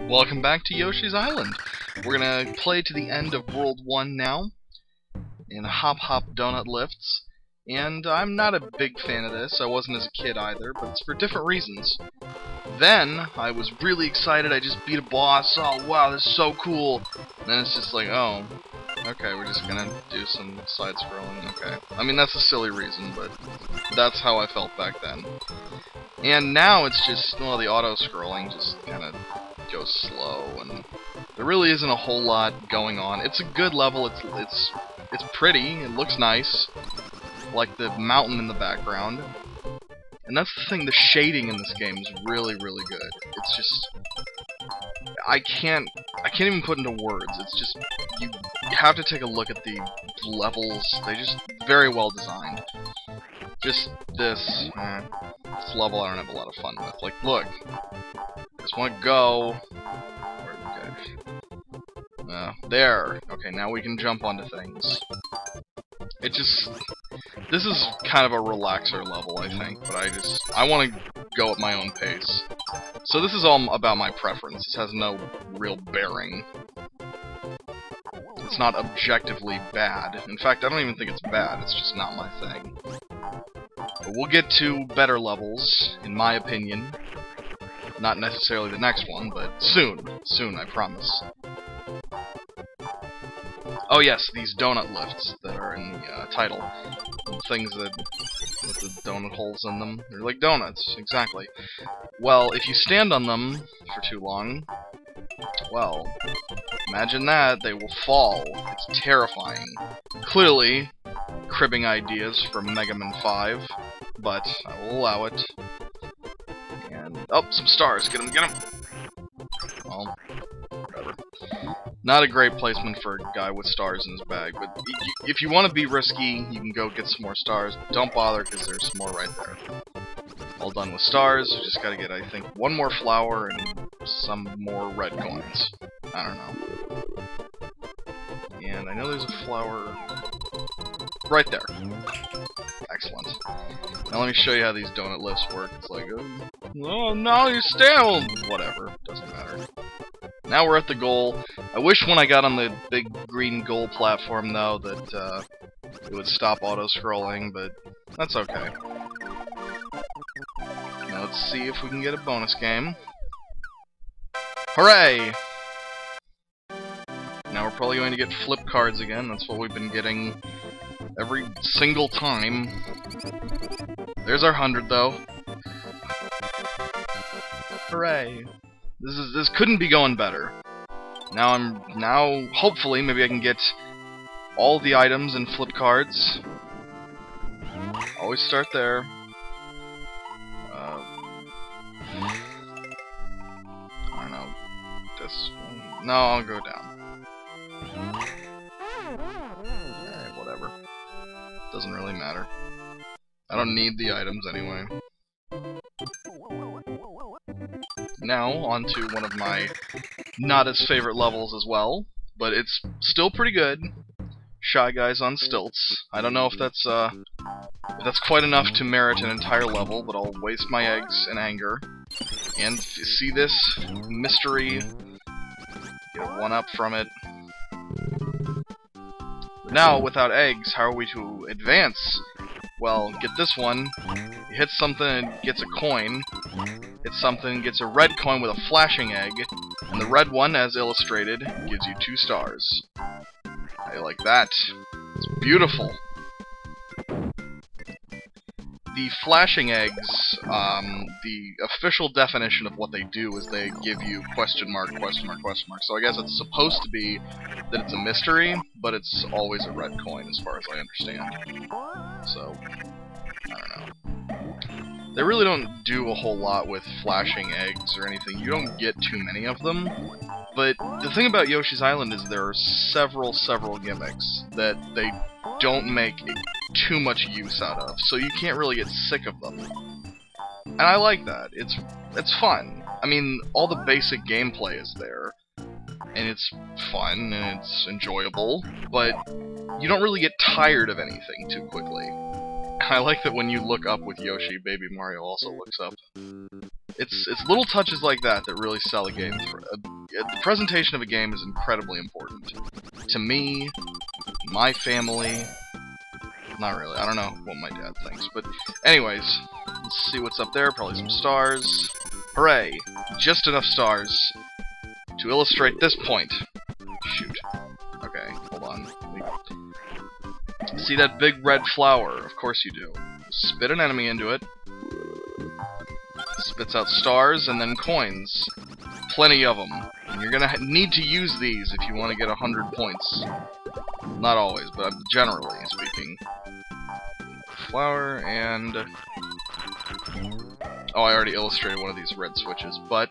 Welcome back to Yoshi's Island. We're gonna play to the end of World 1 now, in Hop Hop Donut Lifts, and I'm not a big fan of this. I wasn't as a kid either, but it's for different reasons. Then, I was really excited, I just beat a boss, oh wow, this is so cool! And then it's just like, oh, okay, we're just gonna do some side-scrolling, okay. I mean, that's a silly reason, but that's how I felt back then. And now it's just, well, the auto-scrolling just kinda goes slow, and there really isn't a whole lot going on. It's a good level, it's pretty, it looks nice, like the mountain in the background. And that's the thing, the shading in this game is really, really good. It's just, I can't even put into words. It's just, you have to take a look at the levels. They just very well designed. Just this level I don't have a lot of fun with. Like, look, just want to go. There. Okay, now we can jump onto things. It just, this is kind of a relaxer level, I think, but I want to go at my own pace. So this is all about my preference. This has no real bearing. It's not objectively bad. In fact, I don't even think it's bad. It's just not my thing. But we'll get to better levels, in my opinion. Not necessarily the next one, but soon. Soon, I promise. Oh yes, these donut lifts that are in the title. Things that with the donut holes in them. They're like donuts, exactly. Well, if you stand on them for too long, well, imagine that, they will fall. It's terrifying. Clearly, cribbing ideas from Mega Man 5, but I will allow it. And, oh, some stars, get them, get them! Well, whatever. Not a great placement for a guy with stars in his bag, but if you want to be risky, you can go get some more stars. Don't bother, because there's some more right there. All done with stars, we just gotta get, I think, one more flower and some more red coins. I don't know. And I know there's a flower right there. Excellent. Now let me show you how these donut lifts work. It's like, oh, no, you stand! Whatever, doesn't matter. Now we're at the goal. I wish when I got on the big green goal platform, though, that it would stop auto-scrolling, but that's okay. Now let's see if we can get a bonus game. Hooray! Now we're probably going to get flip cards again. That's what we've been getting every single time. There's our 100, though. Hooray! This couldn't be going better. Now hopefully maybe I can get all the items and flip cards. Always start there. I don't know. This one. No, I'll go down. Alright, whatever. Doesn't really matter. I don't need the items anyway. Now, on to one of my not as favorite levels as well, but it's still pretty good. Shy Guys on Stilts. I don't know if that's quite enough to merit an entire level, but I'll waste my eggs in anger. And see this mystery, get a 1-up from it. But now, without eggs, how are we to advance? Well, get this one, you hit something and it gets a coin, hit something and gets a red coin with a flashing egg, and the red one, as illustrated, gives you 2 stars. I like that. It's beautiful. The flashing eggs, the official definition of what they do is they give you question mark, question mark, question mark. So I guess it's supposed to be that it's a mystery, but it's always a red coin as far as I understand. So, I don't know. They really don't do a whole lot with flashing eggs or anything. You don't get too many of them. But the thing about Yoshi's Island is there are several gimmicks that they don't make too much use out of, so you can't really get sick of them. And I like that. It's fun. I mean, all the basic gameplay is there, and it's fun and it's enjoyable, but you don't really get tired of anything too quickly. I like that when you look up with Yoshi, Baby Mario also looks up. It's little touches like that that really sell a game the presentation of a game is incredibly important. To me, my family... Not really, I don't know what my dad thinks, but anyways, let's see what's up there, probably some stars. Hooray! Just enough stars to illustrate this point. Shoot. Okay, hold on. See that big red flower? Of course you do. Spit an enemy into it. Spits out stars and then coins. Plenty of them. And you're gonna need to use these if you want to get 100 points. Not always, but generally speaking. Flower and... Oh, I already illustrated one of these red switches, but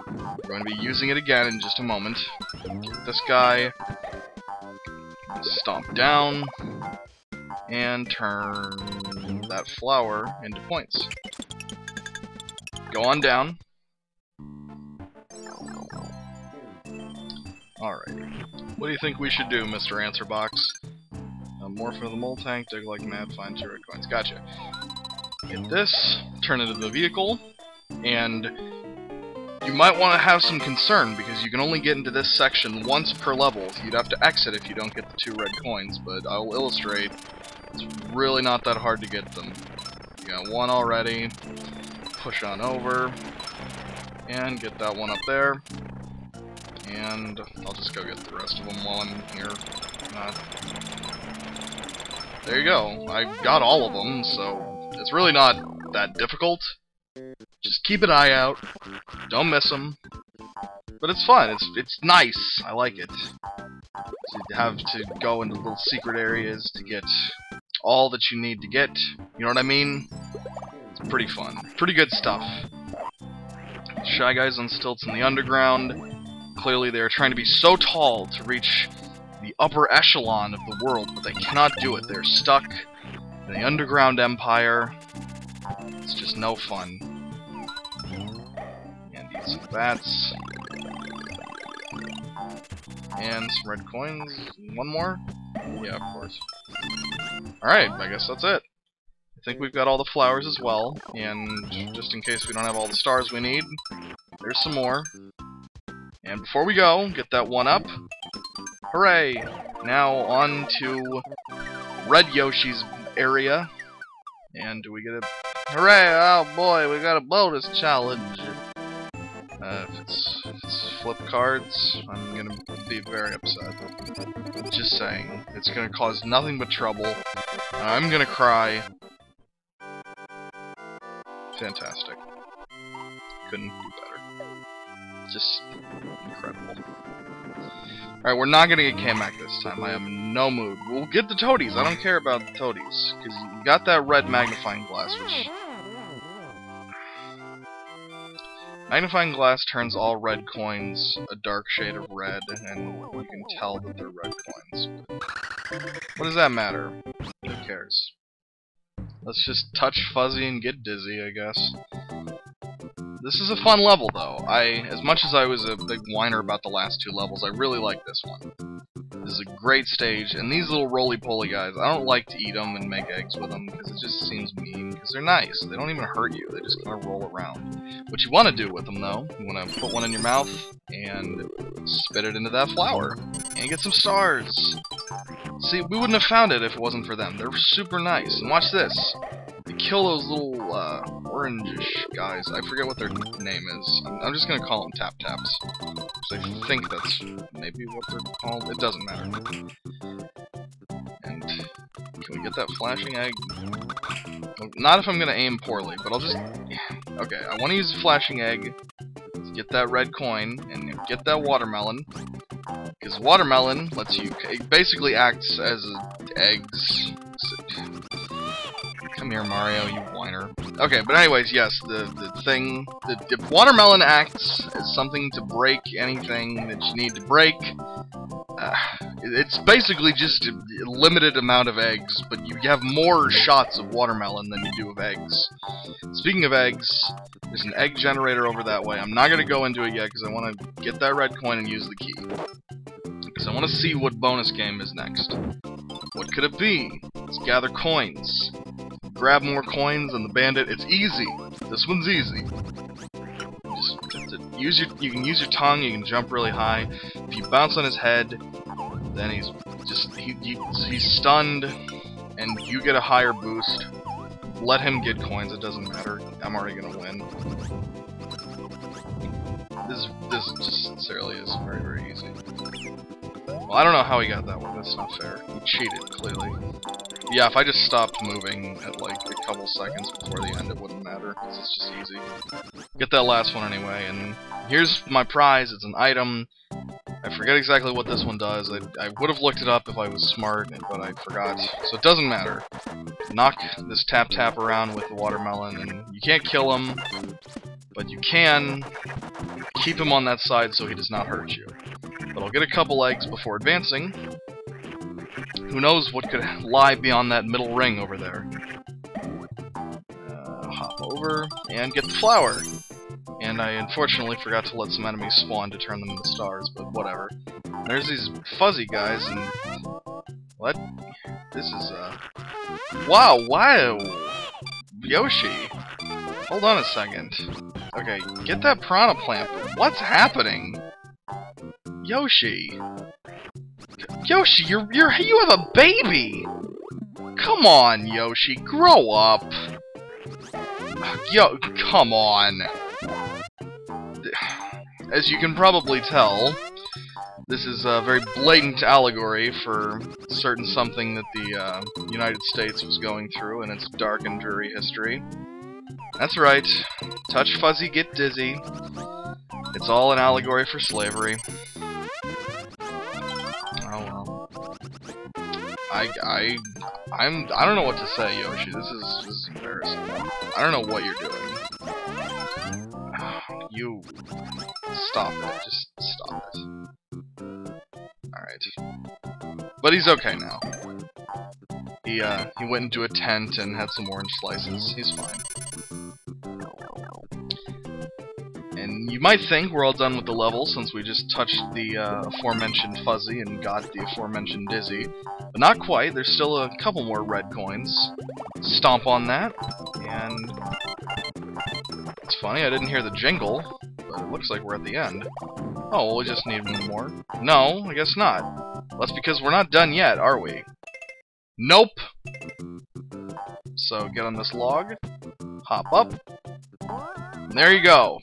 we're going to be using it again in just a moment. Get this guy. Stomp down. And turn that flower into points. Go on down. Alrighty. What do you think we should do, Mr. Answer Box? More for the mole tank, dig like mad, find 2 red coins. Gotcha. Get this, turn it into the vehicle, and you might want to have some concern because you can only get into this section once per level. You'd have to exit if you don't get the 2 red coins, but I'll illustrate. It's really not that hard to get them. You got 1 already. Push on over, and get that 1 up there. And I'll just go get the rest of them while I'm here. There you go. I got all of them, so it's really not that difficult. Just keep an eye out. Don't miss them. But it's fun. It's nice. I like it. So you have to go into little secret areas to get all that you need to get. You know what I mean? It's pretty fun. Pretty good stuff. Shy Guys on Stilts in the underground. Clearly they are trying to be so tall to reach the upper echelon of the world, but they cannot do it. They're stuck in the underground empire. It's just no fun. And eat some bats. And some red coins. 1 more? Yeah, of course. Alright, I guess that's it. I think we've got all the flowers as well, and just in case we don't have all the stars we need, there's some more. And before we go, get that 1 up. Hooray! Now on to Red Yoshi's area. And do we get a... Hooray! Oh boy, we got a bonus challenge! If it's flip cards, I'm gonna be very upset. Just saying. It's gonna cause nothing but trouble. I'm gonna cry. Fantastic. Couldn't do better. Just incredible. Alright, we're not gonna get K-Mac this time. I am in no mood. We'll get the toadies. I don't care about the toadies. Because you got that red magnifying glass, which... Magnifying glass turns all red coins a dark shade of red, and you can tell that they're red coins. What does that matter? Who cares? Let's just touch Fuzzy and get dizzy, I guess. This is a fun level, though. As much as I was a big whiner about the last 2 levels, I really like this one. This is a great stage, and these little roly-poly guys, I don't like to eat them and make eggs with them, because it just seems mean, because they're nice. They don't even hurt you, they just kind of roll around. What you want to do with them, though, you want to put one in your mouth, and spit it into that flower, and get some stars. See, we wouldn't have found it if it wasn't for them. They're super nice. And watch this. They kill those little, orange-ish guys. I forget what their name is. I'm just gonna call them Tap-Taps. Because I think that's maybe what they're called. It doesn't matter. And can we get that flashing egg? Not if I'm gonna aim poorly, but I'll just... Okay, I want to use a flashing egg to get that red coin and get that watermelon. Because watermelon lets you... It basically acts as eggs. Come here, Mario, you whiner. Okay, but anyways, yes, the watermelon acts as something to break anything that you need to break. It's basically just a limited amount of eggs, but you have more shots of watermelon than you do of eggs. Speaking of eggs, there's an egg generator over that way. I'm not going to go into it yet because I want to get that red coin and use the key. Because I want to see what bonus game is next. What could it be? Let's gather coins. Grab more coins than the bandit. It's easy. This one's easy. Just you can use your tongue, you can jump really high. If you bounce on his head, then he's stunned, and you get a higher boost. Let him get coins, it doesn't matter. I'm already gonna win. This just seriously is very, very easy. Well, I don't know how he got that one, that's not fair. He cheated, clearly. Yeah, if I just stopped moving at like a couple seconds before the end, it wouldn't matter, because it's just easy. Get that last one anyway, and here's my prize. It's an item. I forget exactly what this one does. I would have looked it up if I was smart, but I forgot. So it doesn't matter. Knock this tap around with the watermelon, and you can't kill him, but you can keep him on that side so he does not hurt you. But I'll get a couple eggs before advancing. Who knows what could lie beyond that middle ring over there. Hop over and get the flower. And I unfortunately forgot to let some enemies spawn to turn them into stars, but whatever. There's these fuzzy guys, and... what? This is, wow! Yoshi! Hold on a second. Okay, get that piranha plant. What's happening? Yoshi! Yoshi, you have a baby! Come on, Yoshi, grow up! Yo, come on! As you can probably tell, this is a very blatant allegory for certain something that the United States was going through in its dark and dreary history. That's right. Touch fuzzy, get dizzy. It's all an allegory for slavery. Oh well. I don't know what to say, Yoshi. This is embarrassing. I don't know what you're doing. You stop it. Just stop it. Alright. But he's okay now. He went into a tent and had some orange slices. He's fine. And you might think we're all done with the level since we just touched the aforementioned fuzzy and got the aforementioned dizzy. But not quite. There's still a couple more red coins. Stomp on that, and... it's funny, I didn't hear the jingle, but it looks like we're at the end. Oh, well, we just need one more. No, I guess not. That's because we're not done yet, are we? Nope! So, get on this log, hop up, and there you go!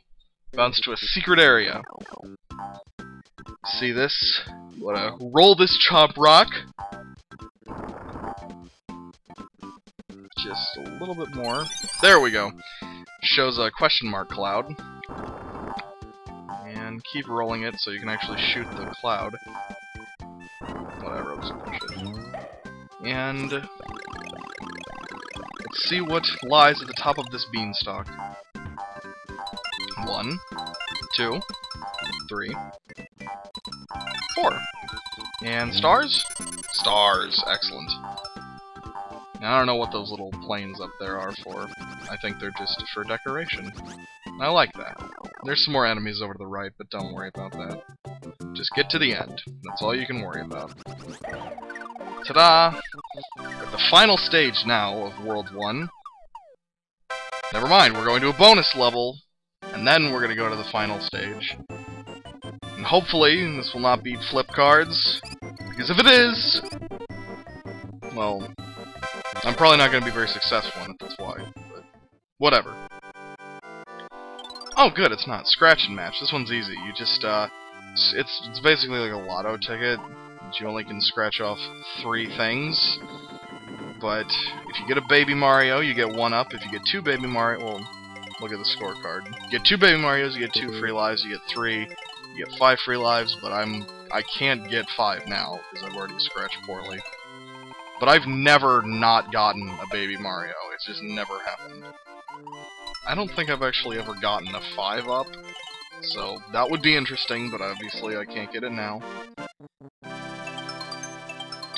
Bounce to a secret area. See this? You wanna roll this chop rock? Just a little bit more. There we go! Shows a question mark cloud. And keep rolling it so you can actually shoot the cloud. Whatever, I'll just push it. And... let's see what lies at the top of this beanstalk. 1, 2, 3, 4. And stars? Stars, excellent. Now, I don't know what those little planes up there are for. I think they're just for decoration. I like that. There's some more enemies over to the right, but don't worry about that. Just get to the end. That's all you can worry about. Ta-da! We're at the final stage now of World 1. Never mind, we're going to a bonus level, and then we're going to go to the final stage. And hopefully, this will not be flip cards, because if it is, well, I'm probably not going to be very successful in it, that's why. But whatever. Oh, good, it's not. Scratch and match. This one's easy. You just, it's basically like a lotto ticket. You only can scratch off 3 things. But if you get a Baby Mario, you get 1 up. If you get 2 Baby Mario, well, look at the scorecard. You get 2 Baby Marios, you get 2 free lives. You get 3, you get 5 free lives. But I can't get 5 now because I've already scratched poorly. But I've never not gotten a Baby Mario. It's just never happened. I don't think I've actually ever gotten a 5 up. So that would be interesting, but obviously I can't get it now.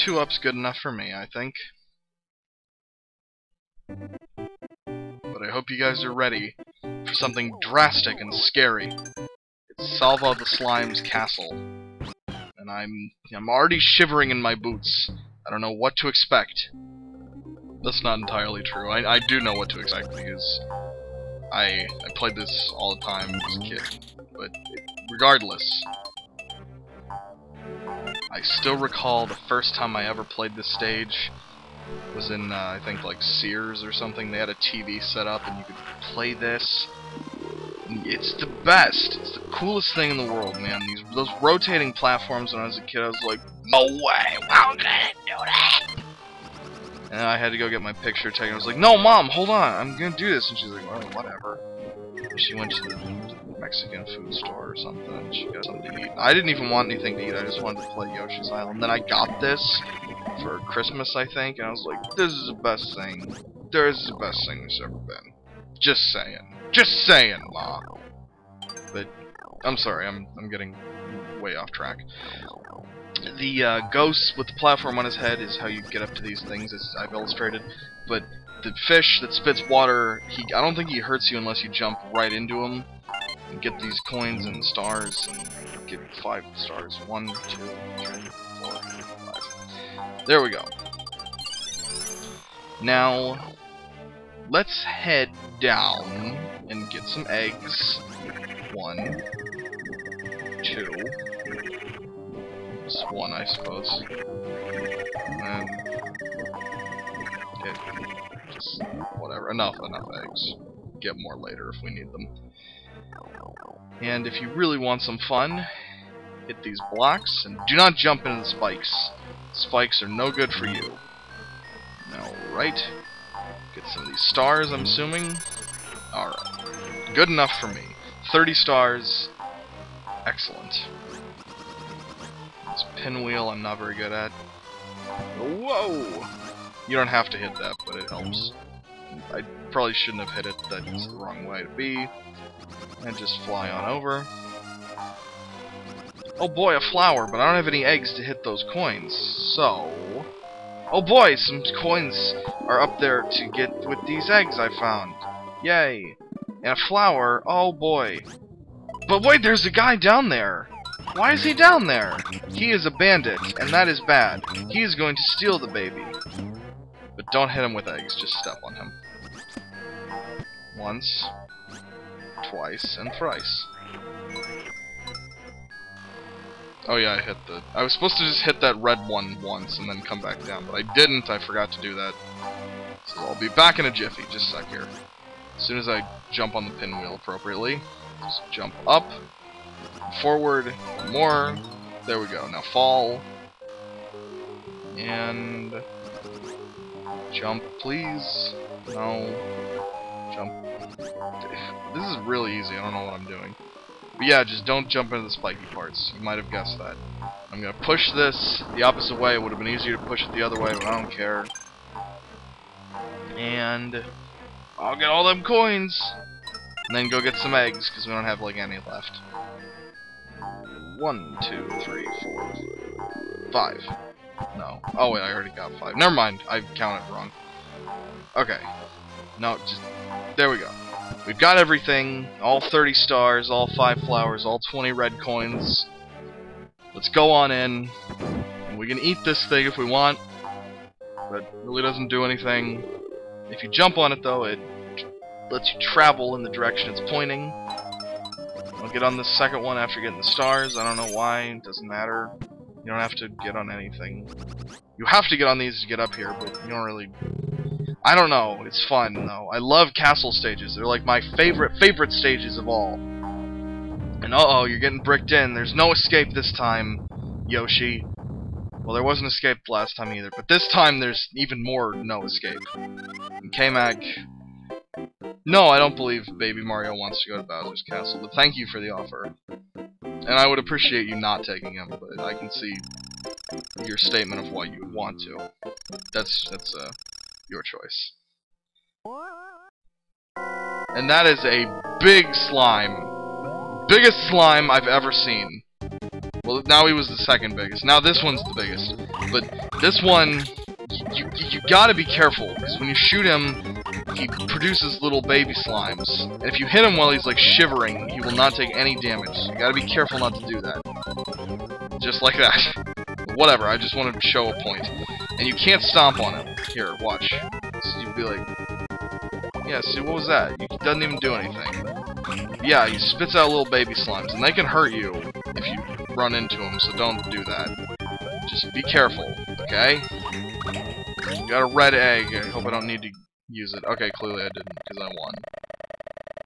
2 up's good enough for me, I think. But I hope you guys are ready for something drastic and scary. It's Salvo the Slime's castle. And I'm already shivering in my boots. I don't know what to expect. That's not entirely true. I do know what to expect because I played this all the time as a kid. but regardless, I still recall the first time I ever played this stage was in, I think, like, Sears or something. They had a TV set up, and you could play this. It's the best. It's the coolest thing in the world, man. Those rotating platforms when I was a kid, I was like, no way, how can I do that? And I had to go get my picture taken. I was like, no, Mom, hold on, I'm gonna do this. And she's like, well, whatever. And she went to the Mexican food store or something, and she got something to eat. I didn't even want anything to eat, I just wanted to play Yoshi's Island. And then I got this for Christmas, I think, and I was like, this is the best thing. This is the best thing there's ever been. Just saying. Just saying, Ma. But, I'm sorry, I'm getting way off track. The ghost with the platform on his head is how you get up to these things, as I've illustrated. But the fish that spits water, I don't think he hurts you unless you jump right into him and get these coins and stars and get 5 stars. 1, 2, 3, 4, 5. There we go. Now, let's head down and get some eggs. 1, 2. Just 1, I suppose. And okay, just whatever. Enough eggs. Get more later if we need them. And if you really want some fun, hit these blocks and do not jump into the spikes. Spikes are no good for you. Now, right. Get some of these stars, I'm assuming. Alright. Good enough for me. 30 stars. Excellent. This pinwheel I'm not very good at. Whoa! You don't have to hit that, but it helps. I probably shouldn't have hit it. That's the wrong way to be. And just fly on over. Oh boy, a flower, but I don't have any eggs to hit those coins. So... oh boy, some coins are up there to get with these eggs I found. Yay. And a flower, oh boy. But wait, there's a guy down there. Why is he down there? He is a bandit, and that is bad. He is going to steal the baby. But don't hit him with eggs, just step on him. Once, twice, and thrice. Oh yeah, I was supposed to just hit that red one once and then come back down, but I didn't, I forgot to do that. So I'll be back in a jiffy, just a sec here. As soon as I jump on the pinwheel appropriately, just jump up, forward, more, there we go, now fall, and jump please, no, jump, this is really easy, I don't know what I'm doing. But yeah, just don't jump into the spiky parts. You might have guessed that. I'm gonna push this the opposite way. It would have been easier to push it the other way, but I don't care. And I'll get all them coins! And then go get some eggs, because we don't have, like, any left. 1, 2, 3, 4, 5. No. Oh, wait, I already got 5. Never mind, I counted wrong. Okay. No, just... there we go. We've got everything, all 30 stars, all 5 flowers, all 20 red coins. Let's go on in. And we can eat this thing if we want, but it really doesn't do anything. If you jump on it, though, it lets you travel in the direction it's pointing. I'll get on the second one after getting the stars. I don't know why, it doesn't matter. You don't have to get on anything. You have to get on these to get up here, but you don't really... I don't know, it's fun though. I love castle stages. They're like my favorite stages of all. And uh-oh, you're getting bricked in. There's no escape this time, Yoshi. Well, there wasn't escape last time either, but this time there's even more no escape. And K-Mag... no, I don't believe Baby Mario wants to go to Bowser's Castle, but thank you for the offer. And I would appreciate you not taking him, but I can see your statement of why you would want to. That's your choice. And that is a big slime. Biggest slime I've ever seen. Well, now he was the second biggest. Now this one's the biggest. But this one, you gotta be careful, because when you shoot him, he produces little baby slimes. And if you hit him while he's like shivering, he will not take any damage. You gotta be careful not to do that. Just like that. Whatever, I just wanted to show a point. And you can't stomp on him. Here, watch. So you'll be like, yeah, see, what was that? He doesn't even do anything. Yeah, he spits out little baby slimes, and they can hurt you if you run into them, so don't do that. Just be careful, okay? Got a red egg. I hope I don't need to use it. Okay, clearly I didn't, because I won.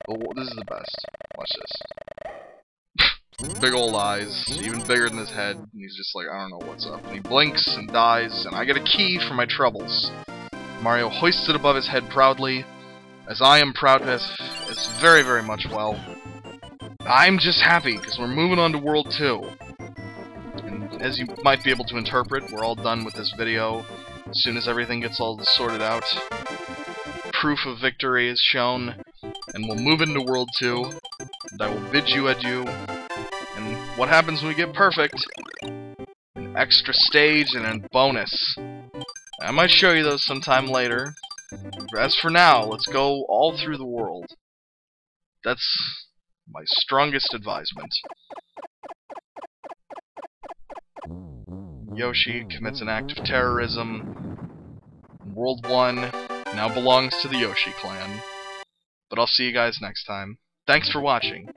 But this is the best. Watch this. Big old eyes, even bigger than his head, and he's just like, I don't know what's up. And he blinks and dies, and I get a key for my troubles. Mario hoists it above his head proudly, as I am proud as very, very much well. I'm just happy, because we're moving on to World 2. And as you might be able to interpret, we're all done with this video. As soon as everything gets all sorted out, proof of victory is shown, and we'll move into World 2, and I will bid you adieu. And what happens when we get perfect? An extra stage and a bonus. I might show you those sometime later. As for now, let's go all through the world. That's my strongest advisement. Yoshi commits an act of terrorism. World 1 now belongs to the Yoshi clan. But I'll see you guys next time. Thanks for watching.